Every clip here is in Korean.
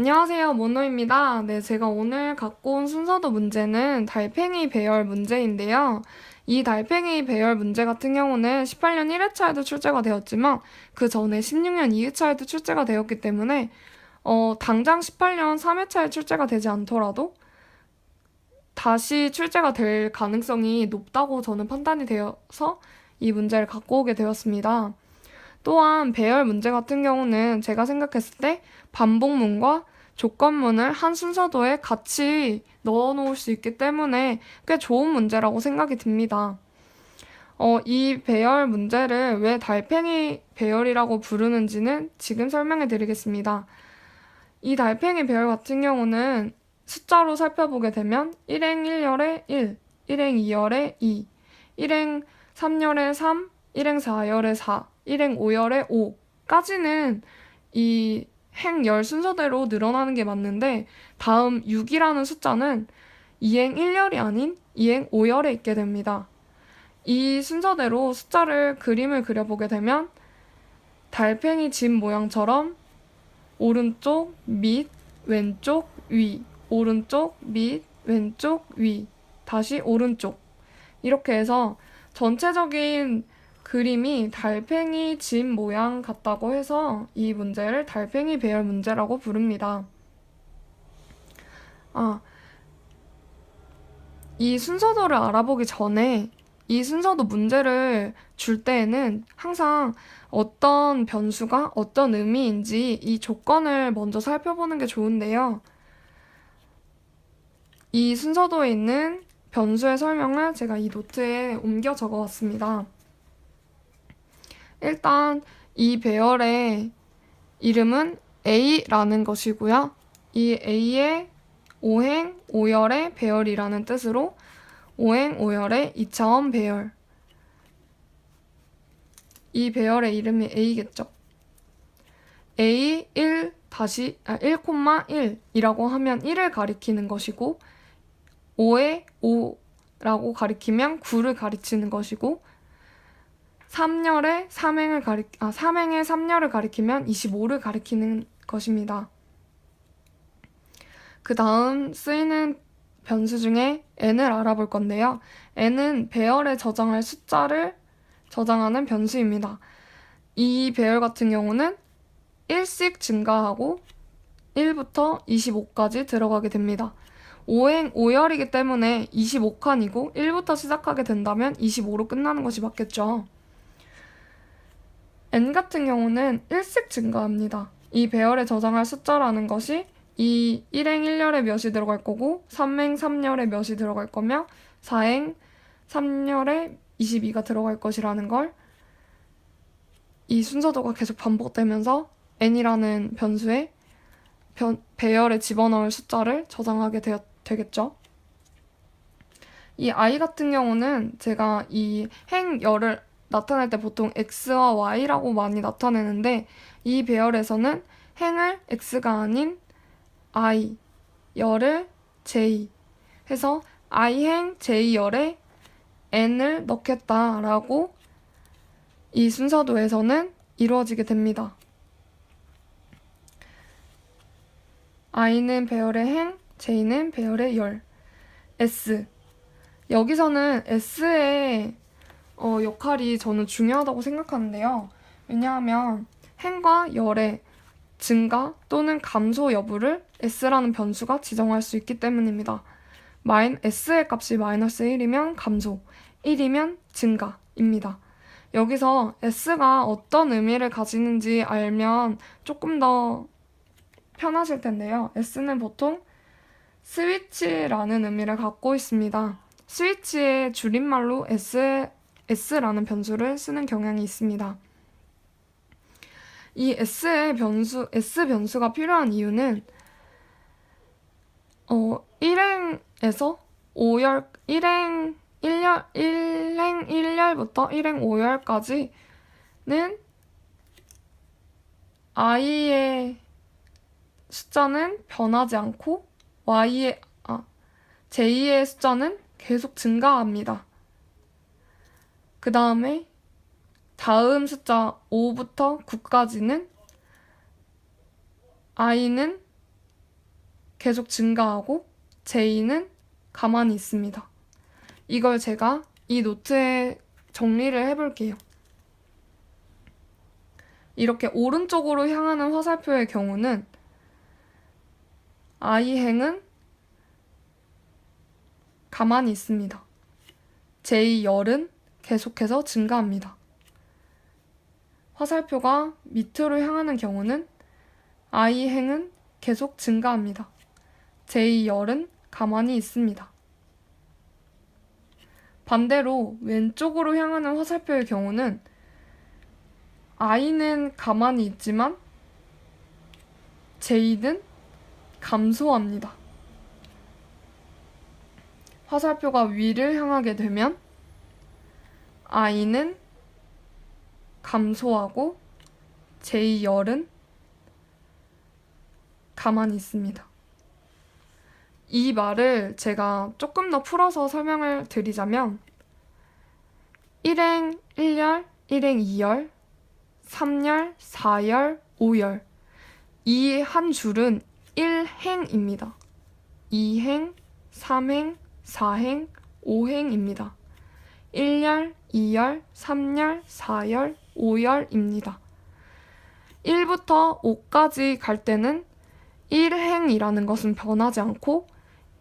안녕하세요, 모노입니다. 네, 제가 오늘 갖고 온 순서도 문제는 달팽이 배열 문제인데요. 이 달팽이 배열 문제 같은 경우는 18년 1회차에도 출제가 되었지만 그 전에 16년 2회차에도 출제가 되었기 때문에 당장 18년 3회차에 출제가 되지 않더라도 다시 출제가 될 가능성이 높다고 저는 판단이 되어서 이 문제를 갖고 오게 되었습니다. 또한 배열 문제 같은 경우는 제가 생각했을 때 반복문과 조건문을 한 순서도에 같이 넣어 놓을 수 있기 때문에 꽤 좋은 문제라고 생각이 듭니다. 이 배열 문제를 왜 달팽이 배열이라고 부르는지는 지금 설명해 드리겠습니다. 이 달팽이 배열 같은 경우는 숫자로 살펴보게 되면 1행 1열에 1, 1행 2열에 2, 1행 3열에 3, 1행 4열에 4, 1행 5열에 5까지는 이 행열 순서대로 늘어나는 게 맞는데 다음 6이라는 숫자는 2행 1열이 아닌 2행 5열에 있게 됩니다. 이 순서대로 숫자를 그림을 그려보게 되면 달팽이 집 모양처럼 오른쪽 밑 왼쪽 위 오른쪽 밑 왼쪽 위 다시 오른쪽 이렇게 해서 전체적인 그림이 달팽이 집 모양 같다고 해서 이 문제를 달팽이 배열 문제라고 부릅니다. 이 순서도를 알아보기 전에 이 순서도 문제를 줄 때에는 항상 어떤 변수가 어떤 의미인지 이 조건을 먼저 살펴보는 게 좋은데요. 이 순서도에 있는 변수의 설명을 제가 이 노트에 옮겨 적어 왔습니다. 일단 이 배열의 이름은 A라는 것이고요. 이 A의 5행 5열의 배열이라는 뜻으로 5행 5열의 2차원 배열. 이 배열의 이름이 A겠죠. A 1 1,1이라고 하면 1을 가리키는 것이고 5에 5라고 가리키면 9를 가리키는 것이고 3열에 3행의 3열을 가리키면 25를 가리키는 것입니다. 그 다음 쓰이는 변수 중에 n을 알아볼 건데요. n은 배열에 저장할 숫자를 저장하는 변수입니다. 이 배열 같은 경우는 1씩 증가하고 1부터 25까지 들어가게 됩니다. 5행 5열이기 때문에 25칸이고 1부터 시작하게 된다면 25로 끝나는 것이 맞겠죠. n 같은 경우는 1씩 증가합니다. 이 배열에 저장할 숫자라는 것이 이 1행 1열에 몇이 들어갈 거고 3행 3열에 몇이 들어갈 거며 4행 3열에 22가 들어갈 것이라는 걸 이 순서도가 계속 반복되면서 n이라는 변수에 배열에 집어넣을 숫자를 저장하게 되겠죠. 이 i 같은 경우는 제가 이 행열을 나타낼 때 보통 x와 y라고 많이 나타내는데 이 배열에서는 행을 x가 아닌 i, 열을 j 해서 i행 j열에 n을 넣겠다라고 이 순서도에서는 이루어지게 됩니다. i는 배열의 행, j는 배열의 열, s. 여기서는 s의 역할이 저는 중요하다고 생각하는데요. 왜냐하면 행과 열의 증가 또는 감소 여부를 s라는 변수가 지정할 수 있기 때문입니다. s의 값이 마이너스 1이면 감소, 1이면 증가입니다. 여기서 s가 어떤 의미를 가지는지 알면 조금 더 편하실 텐데요. s는 보통 스위치라는 의미를 갖고 있습니다. 스위치의 줄임말로 s라는 변수를 쓰는 경향이 있습니다. 이 s 변수가 필요한 이유는 1행에서 5열, 1행 1열부터 1행 5열까지는 i의 숫자는 변하지 않고 j의 숫자는 계속 증가합니다. 그 다음에 다음 숫자 5부터 9까지는 i는 계속 증가하고 J는 가만히 있습니다. 이걸 제가 이 노트에 정리를 해볼게요. 이렇게 오른쪽으로 향하는 화살표의 경우는 I행은 가만히 있습니다. J열은 계속해서 증가합니다. 화살표가 밑으로 향하는 경우는 I행은 계속 증가합니다. J열은 가만히 있습니다. 반대로 왼쪽으로 향하는 화살표의 경우는 I는 가만히 있지만 J는 감소합니다. 화살표가 위를 향하게 되면 I는 감소하고 J열은 가만히 있습니다. 이 말을 제가 조금 더 풀어서 설명을 드리자면 1행 1열, 1행 2열, 3열, 4열, 5열 이 한 줄은 1행입니다. 2행, 3행, 4행, 5행입니다. 1열, 2열, 3열, 4열, 5열입니다. 1부터 5까지 갈 때는 1행이라는 것은 변하지 않고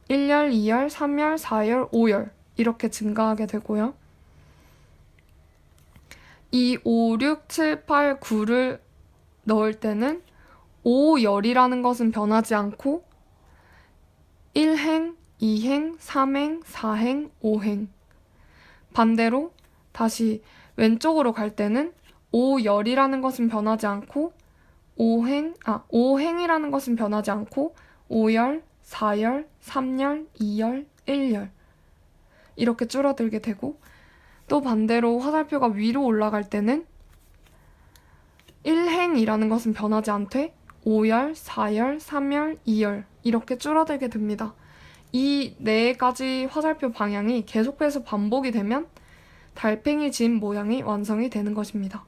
1열, 2열, 3열, 4열, 5열 이렇게 증가하게 되고요. 이 5, 6, 7, 8, 9를 넣을 때는 5열이라는 것은 변하지 않고 1행, 2행, 3행, 4행, 5행 반대로 다시 왼쪽으로 갈 때는 5열이라는 것은 변하지 않고 5행이라는 것은 변하지 않고 5열, 4열, 3열, 2열, 1열 이렇게 줄어들게 되고 또 반대로 화살표가 위로 올라갈 때는 1행이라는 것은 변하지 않되 5열, 4열, 3열, 2열 이렇게 줄어들게 됩니다. 이 네 가지 화살표 방향이 계속해서 반복이 되면 달팽이 진 모양이 완성이 되는 것입니다.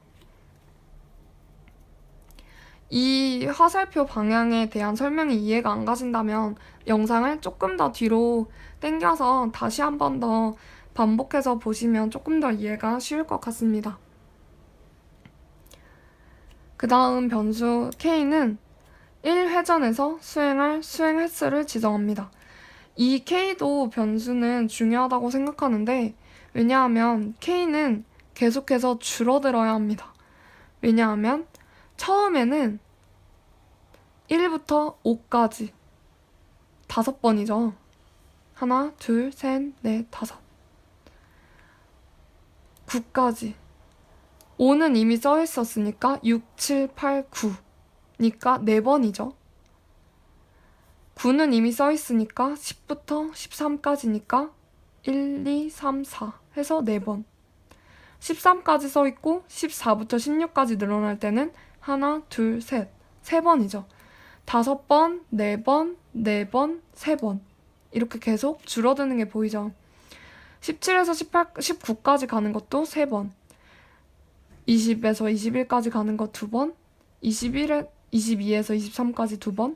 이 화살표 방향에 대한 설명이 이해가 안 가신다면 영상을 조금 더 뒤로 당겨서 다시 한 번 더 반복해서 보시면 조금 더 이해가 쉬울 것 같습니다. 그 다음 변수 K는 1회전에서 수행할 수행 횟수를 지정합니다. 이 K도 변수는 중요하다고 생각하는데 왜냐하면 K는 계속해서 줄어들어야 합니다. 왜냐하면 처음에는 1부터 5까지 5번이죠. 하나, 둘, 셋, 넷, 다섯 9까지 5는 이미 써 있었으니까 6, 7, 8, 9니까 4번이죠. 9는 이미 써 있으니까 10부터 13까지니까 1, 2, 3, 4 해서 4번 13까지 써 있고 14부터 16까지 늘어날 때는 하나, 둘, 셋 3번이죠. 5번, 4번, 4번, 3번 이렇게 계속 줄어드는 게 보이죠. 17에서 18, 19까지 가는 것도 3번 20에서 21까지 가는 거 2번 22에서 23까지 2번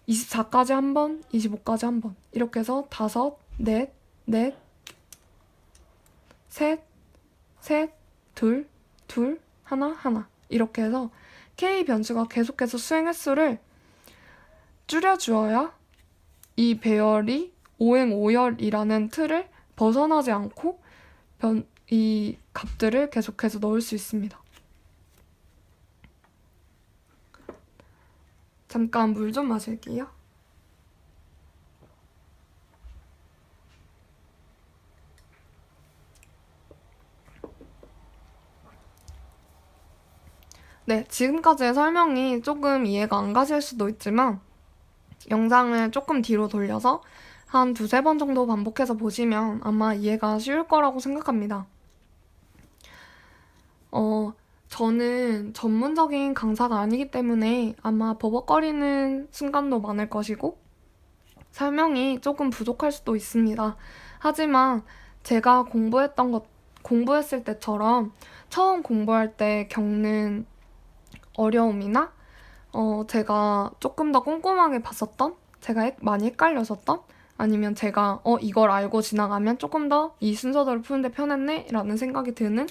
24까지 1번 25까지 1번 이렇게 해서 5, 넷, 셋, 둘, 하나 이렇게 해서 K 변수가 계속해서 수행 횟수를 줄여주어야 이 배열이 5행 5열이라는 틀을 벗어나지 않고 이 값들을 계속해서 넣을 수 있습니다. 잠깐 물 좀 마실게요. 네, 지금까지의 설명이 조금 이해가 안 가실 수도 있지만 영상을 조금 뒤로 돌려서 한 2-3번 정도 반복해서 보시면 아마 이해가 쉬울 거라고 생각합니다. 저는 전문적인 강사가 아니기 때문에 아마 버벅거리는 순간도 많을 것이고 설명이 조금 부족할 수도 있습니다. 하지만 제가 공부했을 때처럼 처음 공부할 때 겪는 어려움이나 제가 조금 더 꼼꼼하게 봤었던 제가 많이 헷갈렸었던, 아니면 제가 이걸 알고 지나가면 조금 더 이 순서대로 푸는데 편했네 라는 생각이 드는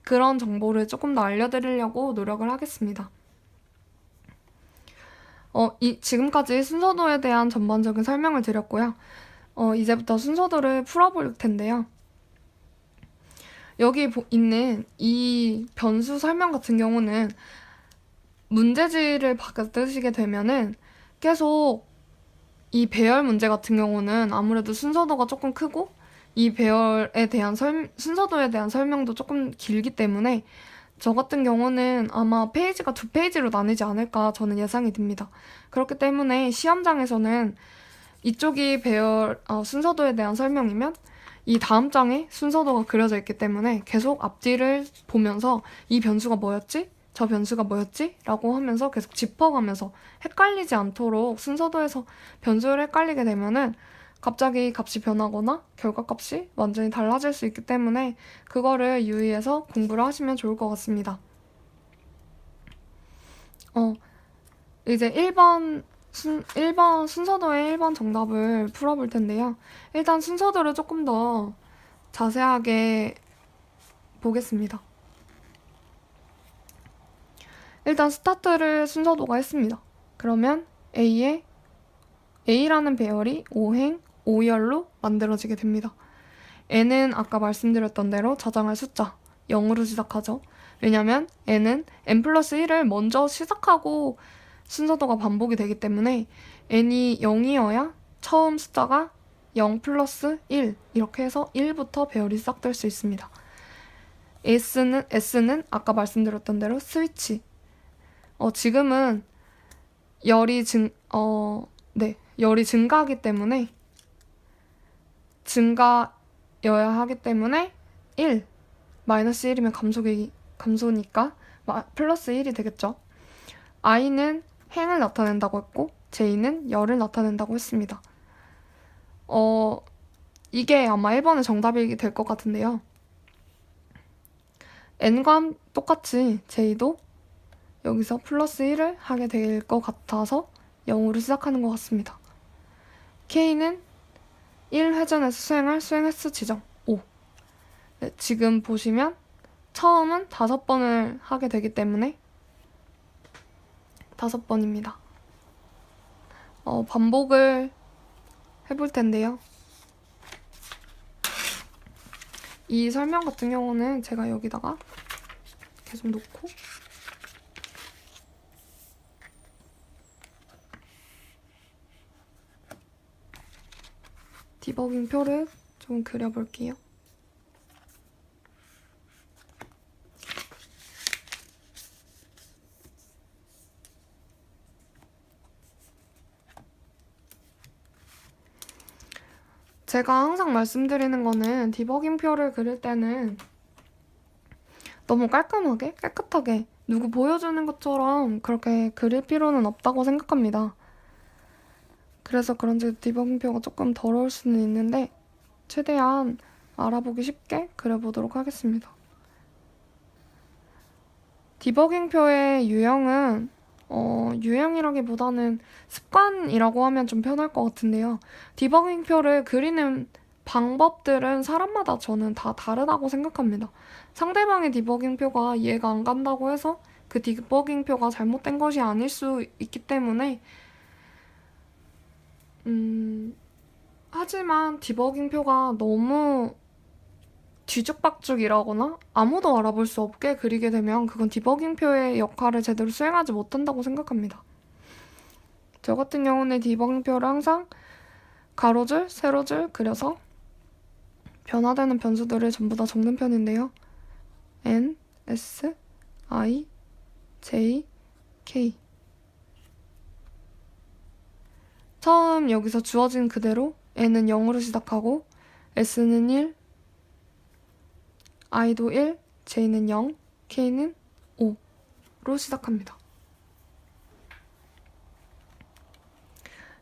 그런 정보를 조금 더 알려드리려고 노력을 하겠습니다. 지금까지 순서도에 대한 전반적인 설명을 드렸고요. 이제부터 순서도를 풀어볼 텐데요. 여기 있는 이 변수 설명 같은 경우는 문제지를 받으시게 되면은 계속 이 배열 문제 같은 경우는 아무래도 순서도가 조금 크고 이 배열에 대한 순서도에 대한 설명도 조금 길기 때문에 저 같은 경우는 아마 페이지가 2페이지로 나뉘지 않을까 저는 예상이 듭니다. 그렇기 때문에 시험장에서는 이쪽이 순서도에 대한 설명이면 이 다음 장에 순서도가 그려져 있기 때문에 계속 앞뒤를 보면서 이 변수가 뭐였지? 저 변수가 뭐였지? 라고 하면서 계속 짚어가면서 헷갈리지 않도록 순서도에서 변수를 헷갈리게 되면은 갑자기 값이 변하거나 결과값이 완전히 달라질 수 있기 때문에 그거를 유의해서 공부를 하시면 좋을 것 같습니다. 이제 1번 순서도의 1번 정답을 풀어볼 텐데요. 일단 순서도를 조금 더 자세하게 보겠습니다. 일단 스타트를 순서도가 했습니다. 그러면 A라는 배열이 5행 5열로 만들어지게 됩니다. N은 아까 말씀드렸던 대로 저장할 숫자 0으로 시작하죠. 왜냐면 N은 N 플러스 1을 먼저 시작하고 순서도가 반복이 되기 때문에 N이 0이어야 처음 숫자가 0 플러스 1 이렇게 해서 1부터 배열이 시작될 수 있습니다. S는 아까 말씀드렸던 대로 스위치. 지금은 열이 증가하기 때문에 증가여야 하기 때문에 1 마이너스 1이면 감소니까 플러스 1이 되겠죠. I는 행을 나타낸다고 했고 J는 열을 나타낸다고 했습니다. 이게 아마 1번의 정답이 될 것 같은데요. N과 똑같이 J도 여기서 플러스 1을 하게 될 것 같아서 0으로 시작하는 것 같습니다. K는 1회전에서 수행할 수행 횟수 지정 5. 네, 지금 보시면 처음은 5번을 하게 되기 때문에 5번입니다. 반복을 해볼 텐데요. 이 설명 같은 경우는 제가 여기다가 계속 놓고 디버깅 표를 좀 그려볼게요. 제가 항상 말씀드리는 거는 디버깅 표를 그릴 때는 너무 깔끔하게, 깨끗하게 누구 보여주는 것처럼 그렇게 그릴 필요는 없다고 생각합니다. 그래서 그런지 디버깅 표가 조금 더러울 수는 있는데 최대한 알아보기 쉽게 그려보도록 하겠습니다. 디버깅 표의 유형은 유형이라기보다는 습관이라고 하면 좀 편할 것 같은데요. 디버깅 표를 그리는 방법들은 사람마다 저는 다 다르다고 생각합니다. 상대방의 디버깅 표가 이해가 안 간다고 해서 그 디버깅 표가 잘못된 것이 아닐 수 있기 때문에 하지만 디버깅 표가 너무 뒤죽박죽이라거나 아무도 알아볼 수 없게 그리게 되면 그건 디버깅 표의 역할을 제대로 수행하지 못한다고 생각합니다. 저 같은 경우는 디버깅 표를 항상 가로줄, 세로줄 그려서 변화되는 변수들을 전부 다 적는 편인데요. N, S, I, J, K. 처음 여기서 주어진 그대로 N은 0으로 시작하고 S는 1, I도 1, J는 0, K는 5로 시작합니다.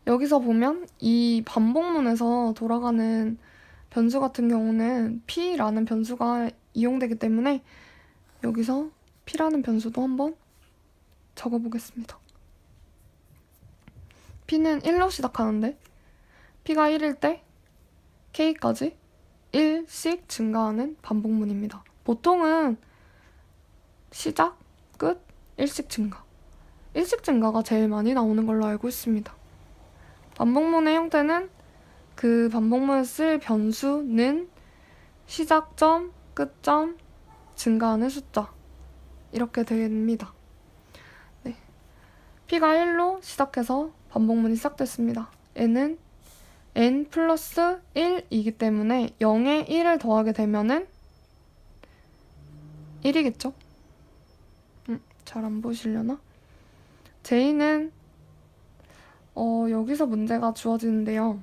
여기서 보면 이 반복문에서 돌아가는 변수 같은 경우는 P라는 변수가 이용되기 때문에 여기서 P라는 변수도 한번 적어보겠습니다. P는 1로 시작하는데 P가 1일 때 K까지 1씩 증가하는 반복문입니다. 보통은 시작, 끝, 1씩 증가. 1씩 증가가 제일 많이 나오는 걸로 알고 있습니다. 반복문의 형태는 그 반복문을 쓸 변수는 시작점, 끝점, 증가하는 숫자 이렇게 됩니다. 네. P가 1로 시작해서 반복문이 시작됐습니다. n은 n 플러스 1이기 때문에 0에 1을 더하게 되면은 1이겠죠? 잘 안 보시려나? J는 여기서 문제가 주어지는데요.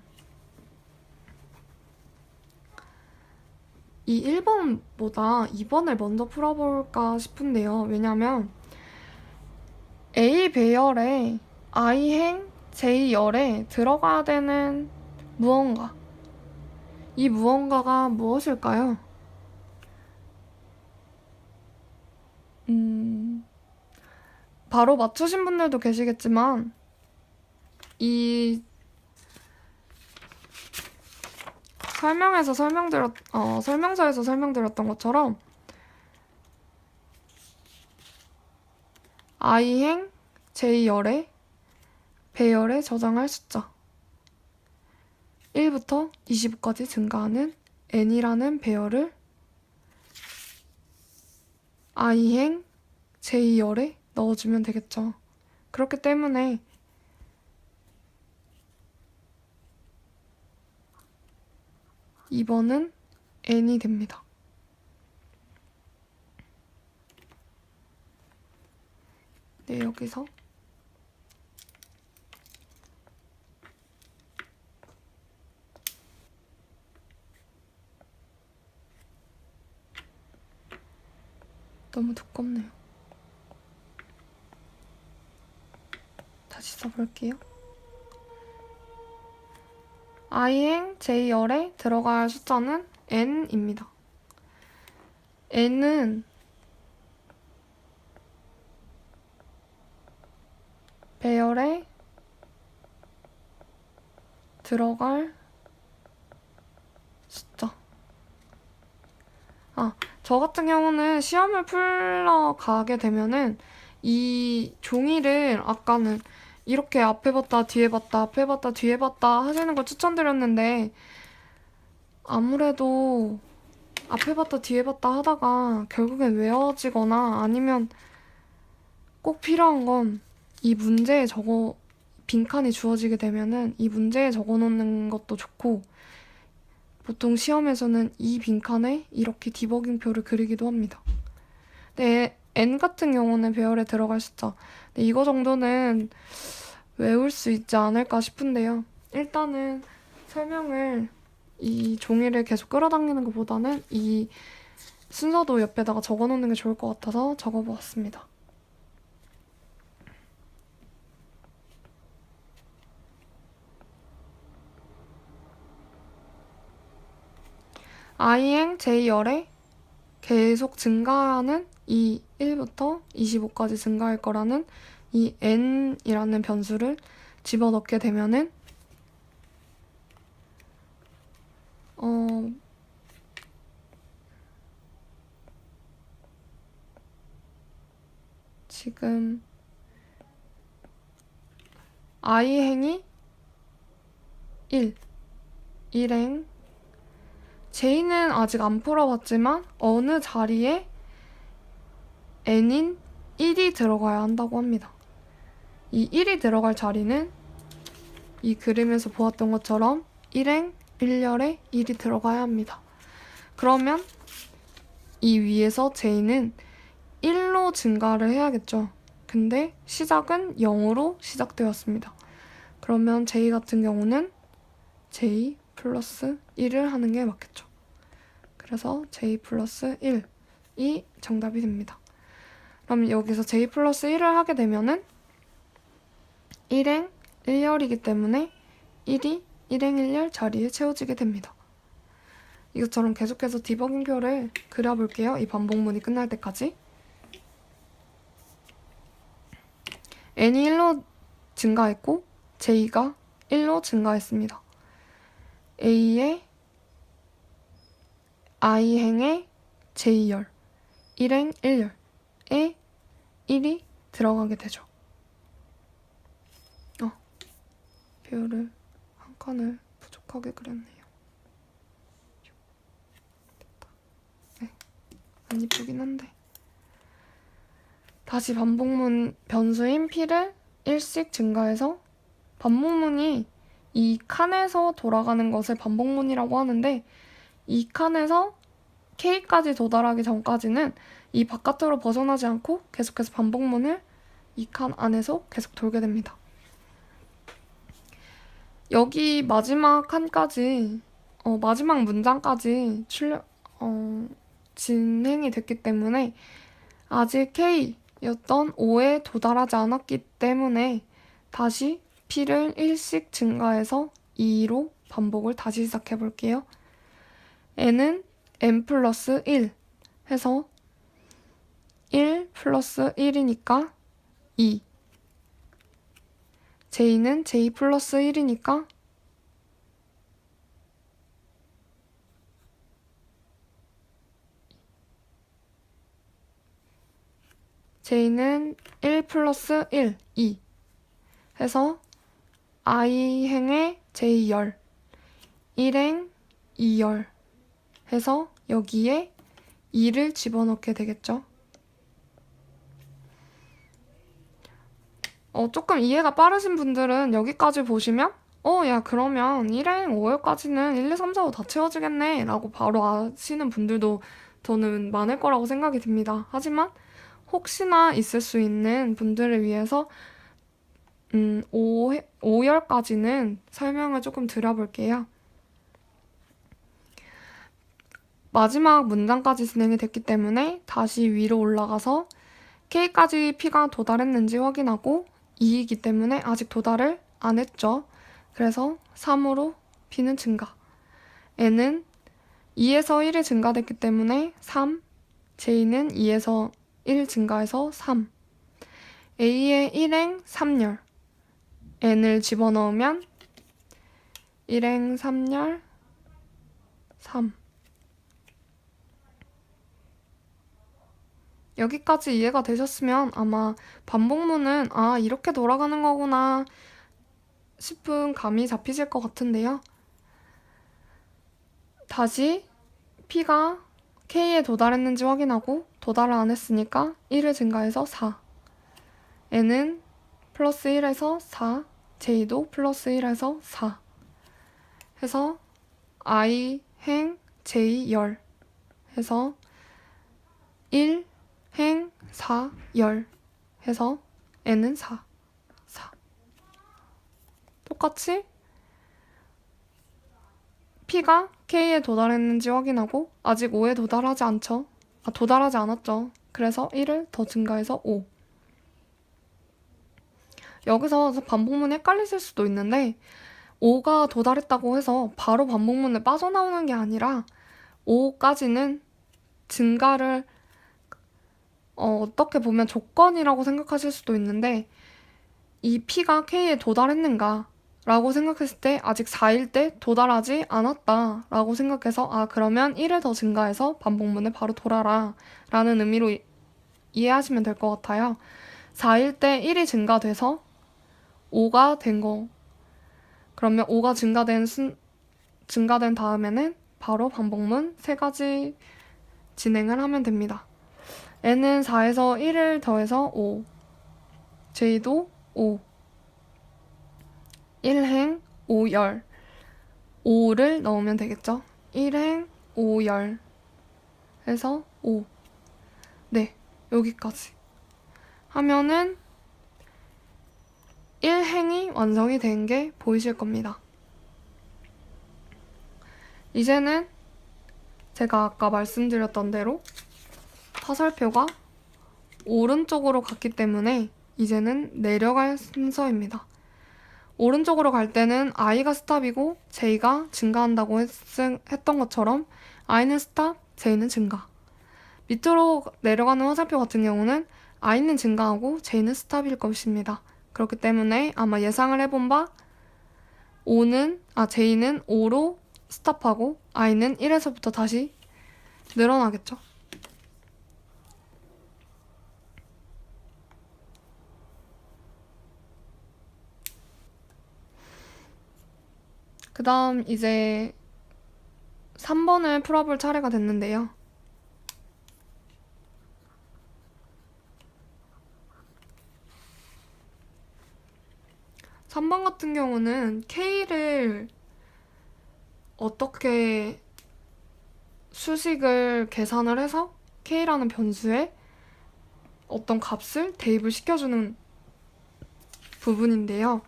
이 1번보다 2번을 먼저 풀어볼까 싶은데요. 왜냐면 A 배열에 I행 J열에 들어가야 되는 무언가. 이 무언가가 무엇일까요? 바로 맞추신 분들도 계시겠지만 이 설명서에서 설명드렸던 것처럼 I행 J열에 배열에 저장할 숫자 1부터 25까지 증가하는 n이라는 배열을 I행 J열에 넣어주면 되겠죠. 그렇기 때문에 이번은 n이 됩니다. 네, 여기서 너무 두껍네요. 다시 써볼게요. I행 J열에 들어갈 숫자는 n입니다. n은 배열에 들어갈 숫자. 저 같은 경우는 시험을 풀러 가게 되면은 이 종이를 아까는 이렇게 앞에 봤다 뒤에 봤다 앞에 봤다 뒤에 봤다 하시는 걸 추천드렸는데 아무래도 앞에 봤다 뒤에 봤다 하다가 결국엔 외워지거나 아니면 꼭 필요한 건 이 문제에 빈칸이 주어지게 되면은 이 문제에 적어 놓는 것도 좋고 보통 시험에서는 이 빈칸에 이렇게 디버깅표를 그리기도 합니다. 네, n 같은 경우는 배열에 들어갈 숫자. 네, 이거 정도는 외울 수 있지 않을까 싶은데요. 일단은 설명을 이 종이를 계속 끌어당기는 것보다는 이 순서도 옆에다가 적어놓는 게 좋을 것 같아서 적어보았습니다. I행 J열에 계속 증가하는 이 1부터 25까지 증가할 거라는 이 n이라는 변수를 집어넣게 되면은 지금 I행이 1행 J는 아직 안 풀어봤지만 어느 자리에 n인 1이 들어가야 한다고 합니다. 이 1이 들어갈 자리는 이 그림에서 보았던 것처럼 1행 1열에 1이 들어가야 합니다. 그러면 이 위에서 J는 1로 증가를 해야겠죠. 근데 시작은 0으로 시작되었습니다. 그러면 J 같은 경우는 J 플러스 1을 하는 게 맞겠죠. 그래서 J 플러스 1이 정답이 됩니다. 그럼 여기서 J 플러스 1을 하게 되면은 1행 1열이기 때문에 1이 1행 1열 자리에 채워지게 됩니다. 이것처럼 계속해서 디버깅표를 그려볼게요. 이 반복문이 끝날 때까지. n이 1로 증가했고 j가 1로 증가했습니다. a의 i행의 j열, 1행 1열에 1이 들어가게 되죠. 표를 한 칸을 부족하게 그렸네요. 됐다. 네, 안 이쁘긴 한데. 다시 반복문 변수인 p를 1씩 증가해서 반복문이 이 칸에서 돌아가는 것을 반복문이라고 하는데 이 칸에서 k까지 도달하기 전까지는 이 바깥으로 벗어나지 않고 계속해서 반복문을 이 칸 안에서 계속 돌게 됩니다. 여기 마지막 칸까지 마지막 문장까지 진행이 됐기 때문에 아직 k였던 5에 도달하지 않았기 때문에 다시 p를 1씩 증가해서 2로 반복을 다시 시작해 볼게요. n은 n 플러스 1 해서 1 플러스 1이니까 2. j는 j 플러스 1이니까 j는 1 플러스 1, 2 해서 i행의 j열, 1행 2열 해서 여기에 2를 집어넣게 되겠죠. 조금 이해가 빠르신 분들은 여기까지 보시면 야 그러면 1행 5열까지는 1, 2, 3, 4, 5 다 채워지겠네 라고 바로 아시는 분들도 저는 많을 거라고 생각이 듭니다. 하지만 혹시나 있을 수 있는 분들을 위해서 5열까지는 설명을 조금 드려볼게요. 마지막 문장까지 진행이 됐기 때문에 다시 위로 올라가서 K까지 P가 도달했는지 확인하고 2이기 때문에 아직 도달을 안 했죠. 그래서 3으로 P는 증가. N은 2에서 1이 증가됐기 때문에 3, J는 2에서 1 증가해서 3. A의 1행 3열. N을 집어넣으면 1행 3열 3. 여기까지 이해가 되셨으면 아마 반복문은 이렇게 돌아가는 거구나 싶은 감이 잡히실 것 같은데요. 다시 P가 K에 도달했는지 확인하고 도달을 안 했으니까 1을 증가해서 4. N은 플러스 1에서 4, J도 플러스 1에서 4 해서 I행 J열 해서 1 행 4, 열 해서 n은 4. 똑같이 p가 k에 도달했는지 확인하고 아직 5에 도달하지 않죠. 도달하지 않았죠. 그래서 1을 더 증가해서 5. 여기서 반복문이 헷갈리실 수도 있는데 5가 도달했다고 해서 바로 반복문을 빠져나오는 게 아니라 5까지는 증가를 어떻게 보면 조건이라고 생각하실 수도 있는데 이 P가 K에 도달했는가 라고 생각했을 때 아직 4일 때 도달하지 않았다 라고 생각해서 그러면 1을 더 증가해서 반복문을 바로 돌아라 라는 의미로 이해하시면 될 것 같아요. 4일 때 1이 증가돼서 5가 된 거. 그러면 5가 증가된 다음에는 바로 반복문 3가지 진행을 하면 됩니다. n은 4에서 1을 더해서 5. j도 5. 1행 5열. 5를 넣으면 되겠죠? 1행 5열 해서 5. 네, 여기까지 하면은 1행이 완성이 된 게 보이실 겁니다. 이제는 제가 아까 말씀드렸던 대로 화살표가 오른쪽으로 갔기 때문에 이제는 내려갈 순서입니다. 오른쪽으로 갈 때는 i가 스탑이고 j가 증가한다고 했던 것처럼 i는 스탑, j는 증가. 밑으로 내려가는 화살표 같은 경우는 i는 증가하고 j는 스탑일 것입니다. 그렇기 때문에 아마 예상을 해본 바 J는 5로 스탑하고 I는 1에서부터 다시 늘어나겠죠. 그 다음 이제 3번을 풀어볼 차례가 됐는데요. 3번 같은 경우는 K를 어떻게 수식을 계산을 해서 K라는 변수에 어떤 값을 대입을 시켜주는 부분인데요.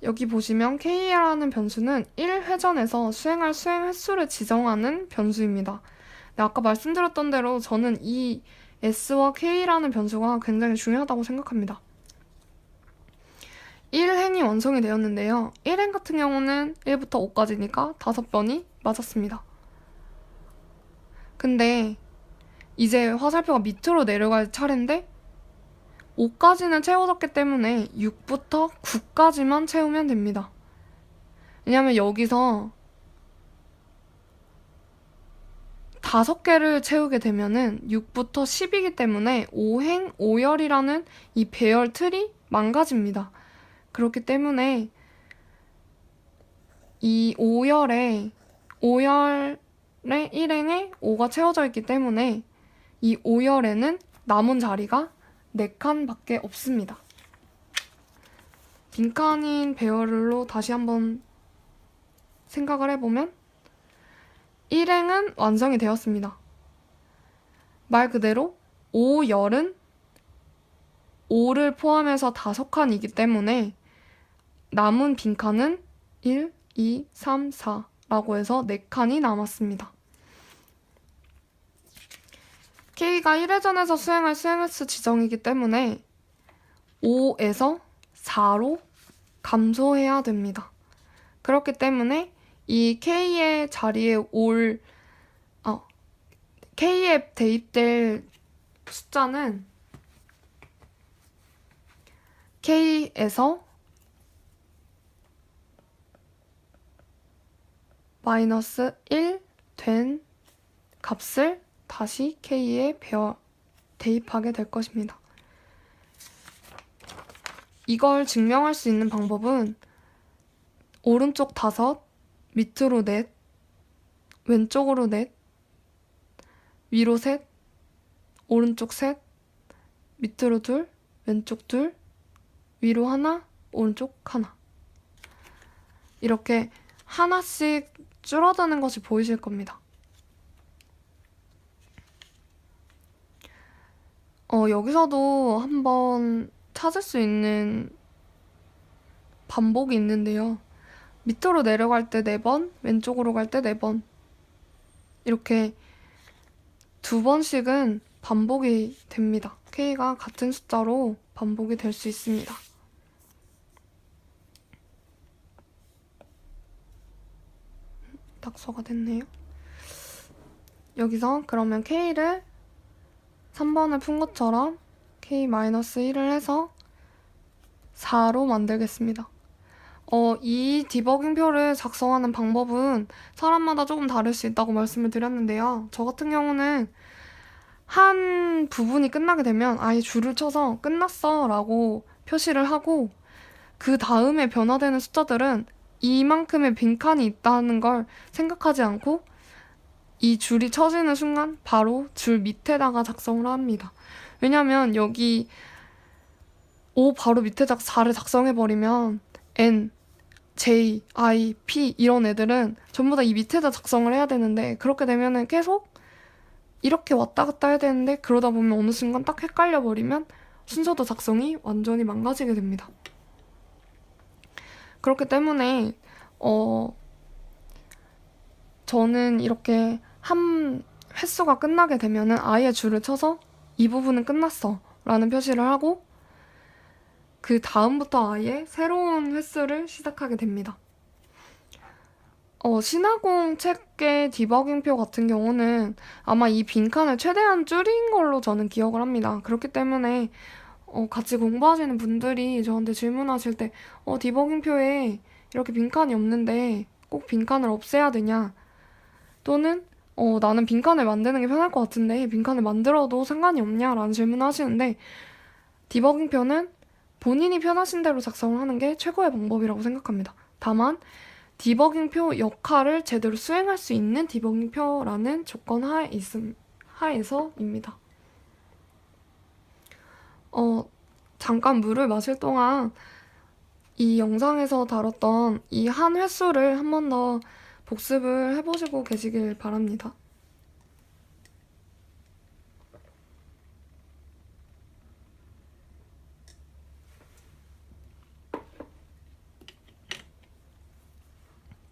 여기 보시면 K라는 변수는 1회전에서 수행할 수행 횟수를 지정하는 변수입니다. 네, 아까 말씀드렸던 대로 저는 이 S와 K라는 변수가 굉장히 중요하다고 생각합니다. 1행이 완성이 되었는데요. 1행 같은 경우는 1부터 5까지니까 5번이 맞았습니다. 근데 이제 화살표가 밑으로 내려갈 차례인데 5까지는 채워졌기 때문에 6부터 9까지만 채우면 됩니다. 왜냐면 여기서 5개를 채우게 되면은 6부터 10이기 때문에 5행 5열이라는 이 배열 틀이 망가집니다. 그렇기 때문에 이 5열에 1행에 5가 채워져 있기 때문에 이 5열에는 남은 자리가 4칸밖에 없습니다. 빈칸인 배열로 다시 한번 생각을 해보면 1행은 완성이 되었습니다. 말 그대로 5열은 5를 포함해서 5칸이기 때문에 남은 빈칸은 1, 2, 3, 4라고 해서 4칸이 남았습니다. K가 1회전에서 수행할 수행횟수 지정이기 때문에 5에서 4로 감소해야 됩니다. 그렇기 때문에 이 K의 자리에 K에 대입될 숫자는 K에서 마이너스 1 된 값을 다시 K에 대입하게 될 것입니다. 이걸 증명할 수 있는 방법은 오른쪽 5, 밑으로 4, 왼쪽으로 4, 위로 3, 오른쪽 3, 밑으로 2, 왼쪽 2, 위로 1, 오른쪽 1. 이렇게 하나씩 줄어드는 것이 보이실 겁니다. 여기서도 한번 찾을 수 있는 반복이 있는데요. 밑으로 내려갈 때 4번, 왼쪽으로 갈 때 4번. 이렇게 2번씩은 반복이 됩니다. K가 같은 숫자로 반복이 될 수 있습니다. 낙서가 됐네요. 여기서 그러면 K를 3번을 푼 것처럼 K-1을 해서 4로 만들겠습니다. 이 디버깅표를 작성하는 방법은 사람마다 조금 다를 수 있다고 말씀을 드렸는데요. 저 같은 경우는 한 부분이 끝나게 되면 아예 줄을 쳐서 끝났어 라고 표시를 하고 그 다음에 변화되는 숫자들은 이만큼의 빈칸이 있다는 걸 생각하지 않고 이 줄이 쳐지는 순간 바로 줄 밑에다가 작성을 합니다. 왜냐면 여기 5 바로 밑에 4를 작성해버리면 N, J, I, P 이런 애들은 전부 다 이 밑에다 작성을 해야 되는데 그렇게 되면은 계속 이렇게 왔다 갔다 해야 되는데 그러다 보면 어느 순간 딱 헷갈려버리면 순서도 작성이 완전히 망가지게 됩니다. 그렇기 때문에 저는 이렇게 한 횟수가 끝나게 되면은 아예 줄을 쳐서 이 부분은 끝났어 라는 표시를 하고 그 다음부터 아예 새로운 횟수를 시작하게 됩니다. 신화공 책의 디버깅표 같은 경우는 아마 이 빈칸을 최대한 줄인 걸로 저는 기억을 합니다. 그렇기 때문에 같이 공부하시는 분들이 저한테 질문하실 때, 디버깅표에 이렇게 빈칸이 없는데 꼭 빈칸을 없애야 되냐? 또는, 나는 빈칸을 만드는 게 편할 것 같은데 빈칸을 만들어도 상관이 없냐라는 질문을 하시는데, 디버깅표는 본인이 편하신 대로 작성을 하는 게 최고의 방법이라고 생각합니다. 다만, 디버깅표 역할을 제대로 수행할 수 있는 디버깅표라는 조건 하에서입니다. 잠깐 물을 마실 동안 이 영상에서 다뤘던 이 한 횟수를 한 번 더 복습을 해보시고 계시길 바랍니다.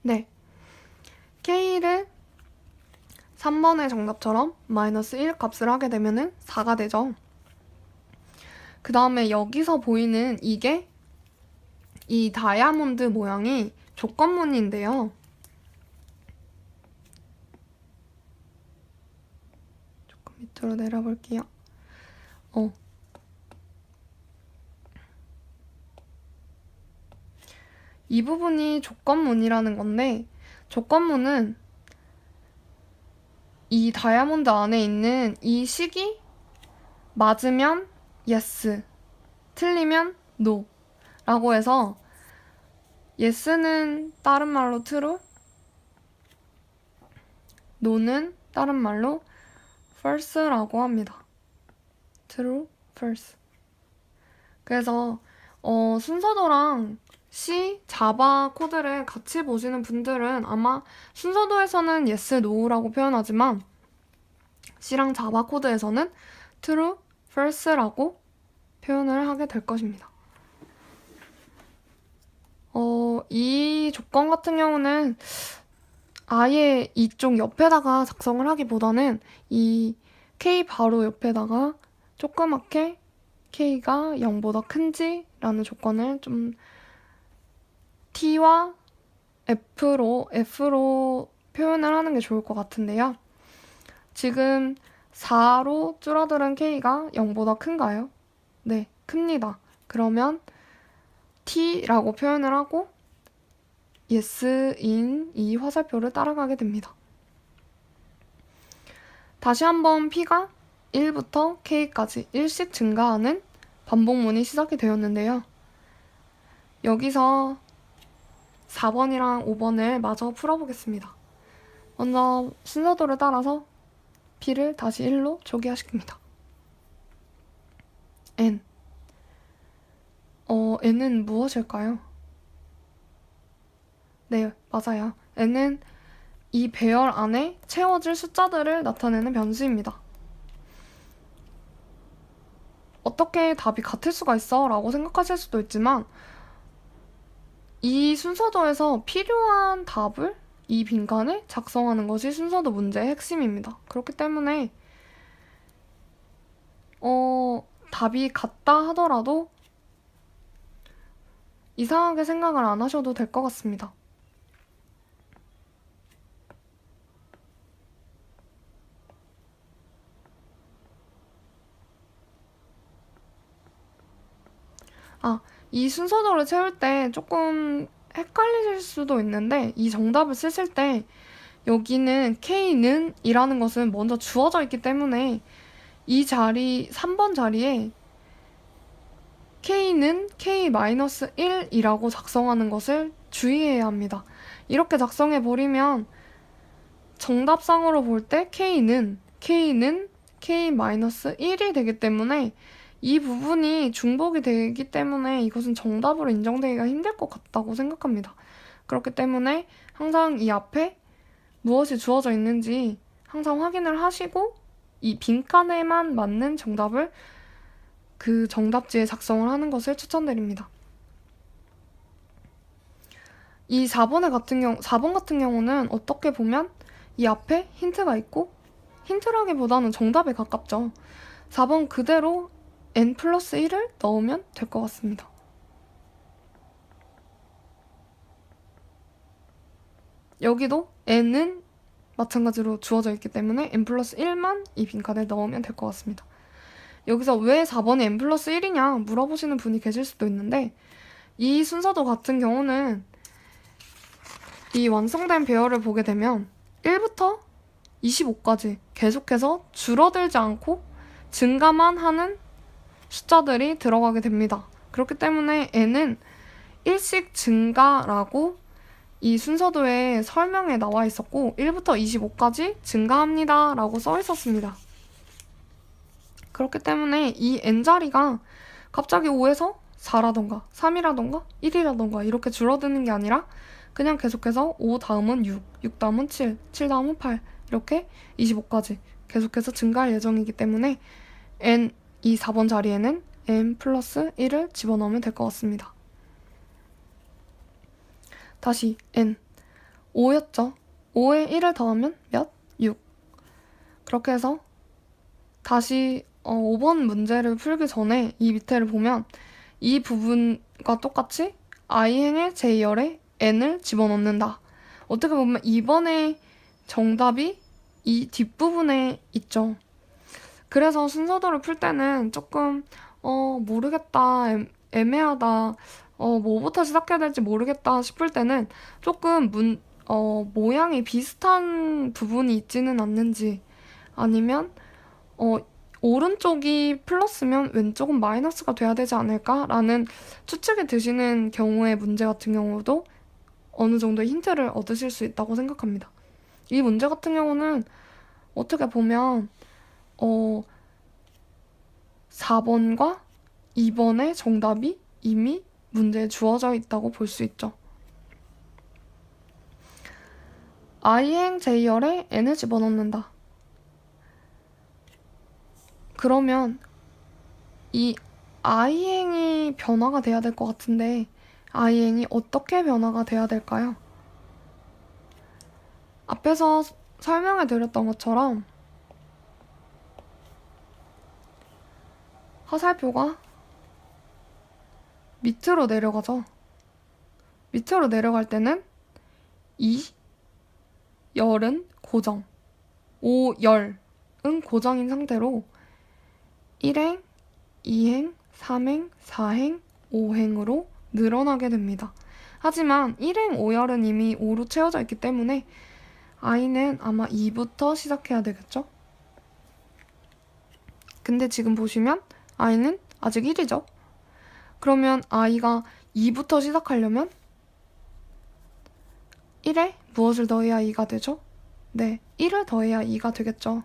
네. K를 3번의 정답처럼 마이너스 1 값을 하게 되면은 4가 되죠. 그 다음에 여기서 보이는 이게 이 다이아몬드 모양이 조건문인데요. 조금 밑으로 내려볼게요. 이 부분이 조건문이라는 건데, 조건문은 이 다이아몬드 안에 있는 이 식이 맞으면 yes, 틀리면 no 라고 해서 yes는 다른 말로 true, no는 다른 말로 false라고 합니다. true, false. 그래서 순서도랑 C, 자바 코드를 같이 보시는 분들은 아마 순서도에서는 yes, no라고 표현하지만 C랑 자바 코드에서는 true, false라고 표현을 하게 될 것입니다. 이 조건 같은 경우는 아예 이쪽 옆에다가 작성을 하기보다는 이 K 바로 옆에다가 조그맣게 K가 0보다 큰지라는 조건을 좀 T와 F로 표현을 하는 게 좋을 것 같은데요. 지금 4로 줄어드는 K가 0보다 큰가요? 네, 큽니다. 그러면 T라고 표현을 하고 yes인 이 화살표를 따라가게 됩니다. 다시 한번 P가 1부터 K까지 1씩 증가하는 반복문이 시작이 되었는데요. 여기서 4번이랑 5번을 마저 풀어보겠습니다. 먼저 순서도를 따라서 P를 다시 1로 초기화시킵니다. N. N은 무엇일까요? 네, 맞아요. N은 이 배열 안에 채워질 숫자들을 나타내는 변수입니다. 어떻게 답이 같을 수가 있어? 라고 생각하실 수도 있지만 이 순서도에서 필요한 답을 이 빈칸에 작성하는 것이 순서도 문제의 핵심입니다. 그렇기 때문에 답이 같다 하더라도 이상하게 생각을 안 하셔도 될 것 같습니다. 이 순서도를 채울 때 조금 헷갈리실 수도 있는데 이 정답을 쓰실 때 여기는 K는 이라는 것은 먼저 주어져 있기 때문에 이 3번 자리에 K는 K-1이라고 작성하는 것을 주의해야 합니다. 이렇게 작성해버리면 정답상으로 볼 때 K는 K-1이 되기 때문에 이 부분이 중복이 되기 때문에 이것은 정답으로 인정되기가 힘들 것 같다고 생각합니다. 그렇기 때문에 항상 이 앞에 무엇이 주어져 있는지 항상 확인을 하시고 이 빈칸에만 맞는 정답을 그 정답지에 작성을 하는 것을 추천드립니다. 이 4번 같은 경우는 어떻게 보면 이 앞에 힌트가 있고 힌트라기보다는 정답에 가깝죠. 4번 그대로 n+1을 넣으면 될 것 같습니다. 여기도 n은 마찬가지로 주어져 있기 때문에 n+1만 이 빈칸에 넣으면 될 것 같습니다. 여기서 왜 4번이 n 플러스 1이냐 물어보시는 분이 계실 수도 있는데 이 순서도 같은 경우는 이 완성된 배열을 보게 되면 1부터 25까지 계속해서 줄어들지 않고 증가만 하는 숫자들이 들어가게 됩니다. 그렇기 때문에 n은 일씩 증가라고 이 순서도의 설명에 나와 있었고 1부터 25까지 증가합니다 라고 써 있었습니다. 그렇기 때문에 이 n자리가 갑자기 5에서 4라던가 3이라던가 1이라던가 이렇게 줄어드는 게 아니라 그냥 계속해서 5 다음은 6, 6 다음은 7, 7 다음은 8 이렇게 25까지 계속해서 증가할 예정이기 때문에 이 4번 자리에는 n 플러스 1을 집어넣으면 될 것 같습니다. 다시 n 5였죠. 5에 1을 더하면 몇? 6. 그렇게 해서 다시 5번 문제를 풀기 전에 이 밑에를 보면 이 부분과 똑같이 i행의 제2열에 n을 집어넣는다. 어떻게 보면 이번에 정답이 이 뒷부분에 있죠. 그래서 순서도를 풀 때는 조금 모르겠다, 애매하다, 뭐부터 시작해야 될지 모르겠다 싶을 때는 조금 모양이 비슷한 부분이 있지는 않는지 아니면 오른쪽이 플러스면 왼쪽은 마이너스가 돼야 되지 않을까라는 추측이 드시는 경우의 문제 같은 경우도 어느 정도의 힌트를 얻으실 수 있다고 생각합니다. 이 문제 같은 경우는 어떻게 보면 4번과 2번의 정답이 이미 문제에 주어져 있다고 볼 수 있죠. i행 제2열에 n을 집어넣는다. 그러면 이 i행이 변화가 돼야 될 것 같은데 i행이 어떻게 변화가 돼야 될까요? 앞에서 설명해 드렸던 것처럼 화살표가 밑으로 내려가죠. 밑으로 내려갈 때는 2열은 고정, 5열은 고정인 상태로 1행, 2행, 3행, 4행, 5행으로 늘어나게 됩니다. 하지만 1행 5열은 이미 5로 채워져 있기 때문에 i는 아마 2부터 시작해야 되겠죠? 근데 지금 보시면 i는 아직 1이죠? 그러면 i가 2부터 시작하려면 1에 무엇을 더해야 2가 되죠? 네, 1을 더해야 2가 되겠죠.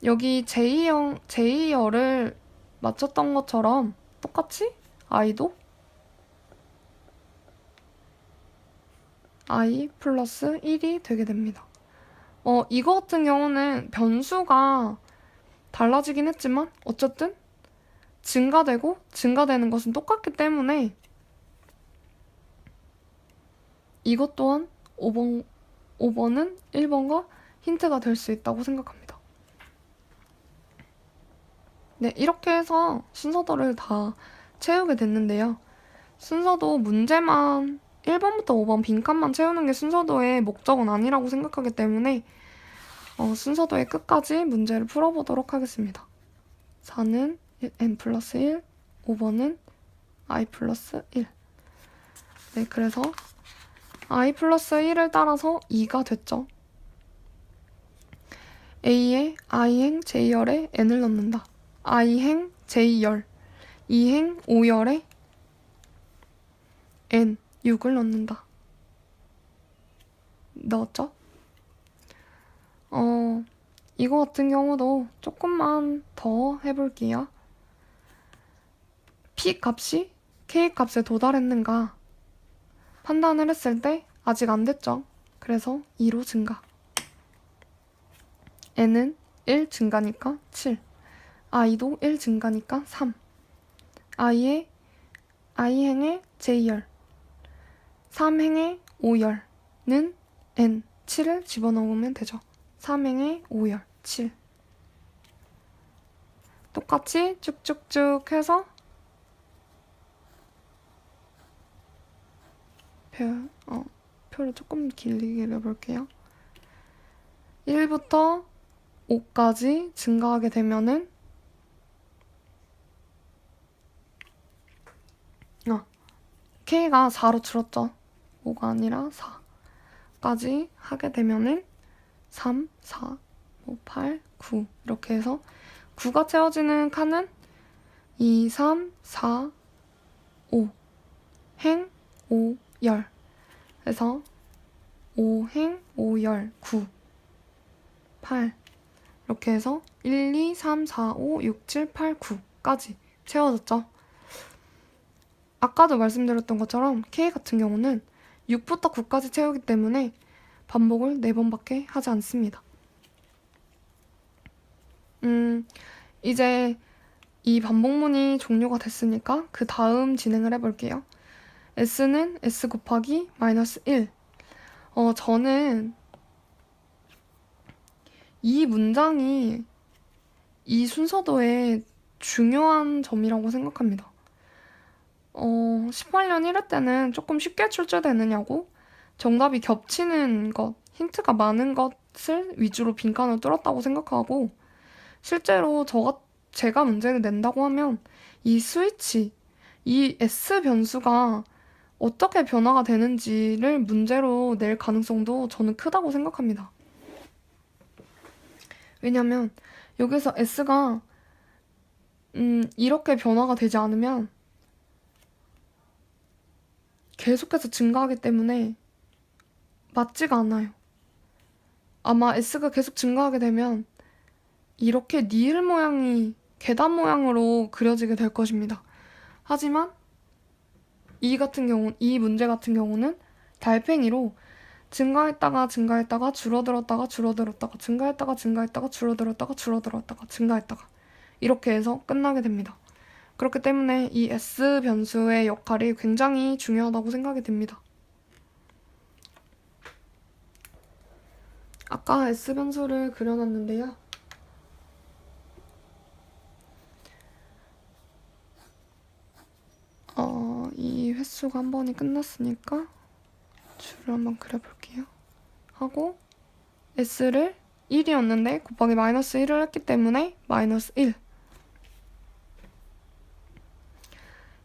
여기 제2열을 맞췄던 것처럼 똑같이 i도 i 플러스 1이 되게 됩니다. 이거 같은 경우는 변수가 달라지긴 했지만 어쨌든 증가되고 증가되는 것은 똑같기 때문에 이것 또한 5번은 1번과 힌트가 될 수 있다고 생각합니다. 네, 이렇게 해서 순서도를 다 채우게 됐는데요. 순서도 문제만 1번부터 5번 빈칸만 채우는 게 순서도의 목적은 아니라고 생각하기 때문에 순서도의 끝까지 문제를 풀어보도록 하겠습니다. 4는 n 플러스 1, 5번은 i 플러스 1. 네, 그래서 i 플러스 1을 따라서 2가 됐죠. a에 i행 제2열에 n을 넣는다. i행 제2열, 2행 5열에 n, 6을 넣는다. 넣었죠? 이거 같은 경우도 조금만 더 해볼게요. p 값이 k 값에 도달했는가 판단을 했을 때 아직 안 됐죠. 그래서 2로 증가. n은 1 증가니까 7. i도 1 증가니까 3. i행의 제2열, 3행의 5열은 n, 7을 집어넣으면 되죠. 3행의 5열, 7. 똑같이 쭉쭉쭉 해서 표를 조금 길게 그려볼게요. 1부터 5까지 증가하게 되면은 K가 4로 줄었죠. 5가 아니라 4까지 하게 되면은 3, 4, 5, 8, 9 이렇게 해서 9가 채워지는 칸은 2, 3, 4, 5 행, 5, 열 그래서 5행, 5열, 9, 8 이렇게 해서 1, 2, 3, 4, 5, 6, 7, 8, 9까지 채워졌죠. 아까도 말씀드렸던 것처럼 K 같은 경우는 6부터 9까지 채우기 때문에 반복을 4번밖에 하지 않습니다. 이제 이 반복문이 종료가 됐으니까 그 다음 진행을 해볼게요. S는 S 곱하기 마이너스 1. 저는 이 문장이 이 순서도의 중요한 점이라고 생각합니다. 18년 1회 때는 조금 쉽게 출제되느냐고 정답이 겹치는 것, 힌트가 많은 것을 위주로 빈칸을 뚫었다고 생각하고 실제로 제가 문제를 낸다고 하면 이 스위치, 이 S 변수가 어떻게 변화가 되는지를 문제로 낼 가능성도 저는 크다고 생각합니다. 왜냐면 여기서 S가 이렇게 변화가 되지 않으면 계속해서 증가하기 때문에 맞지가 않아요. 아마 S가 계속 증가하게 되면 이렇게 니을 모양이 계단 모양으로 그려지게 될 것입니다. 하지만 이 문제 같은 경우는 달팽이로 증가했다가 줄어들었다가 증가했다가 이렇게 해서 끝나게 됩니다. 그렇기 때문에 이 S 변수의 역할이 굉장히 중요하다고 생각이 됩니다. 아까 S 변수를 그려놨는데요. 이 횟수가 한 번이 끝났으니까 줄을 한번 그려볼게요. 하고 S를 1이었는데 곱하기 마이너스 1을 했기 때문에 마이너스 1.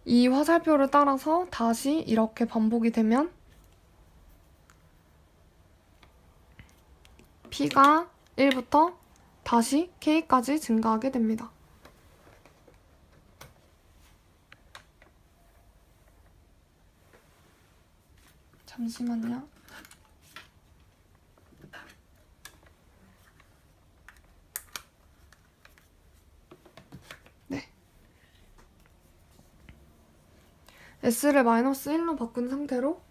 이 화살표를 따라서 다시 이렇게 반복이 되면 P가 1부터 다시 K까지 증가하게 됩니다. 잠시만요. 네. S를 마이너스 1로 바꾼 상태로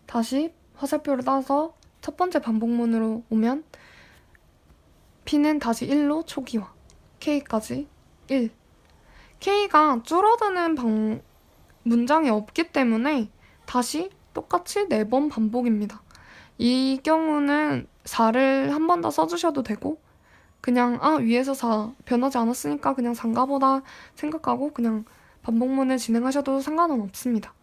다시 화살표를 따서 첫 번째 반복문으로 오면 P는 다시 1로 초기화, K까지 1. K가 줄어드는 문장이 없기 때문에 다시 똑같이 4번 반복입니다. 이 경우는 4를 한 번 더 써주셔도 되고 그냥 위에서 4 변하지 않았으니까 그냥 4인가 보다 생각하고 그냥 반복문을 진행하셔도 상관은 없습니다.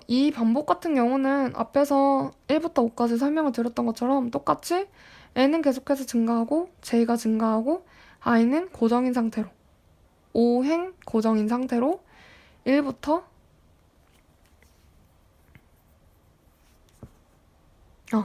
이 반복 같은 경우는 앞에서 1부터 5까지 설명을 드렸던 것처럼 똑같이 n은 계속해서 증가하고 j가 증가하고 i는 고정인 상태로 5행 고정인 상태로 1부터 5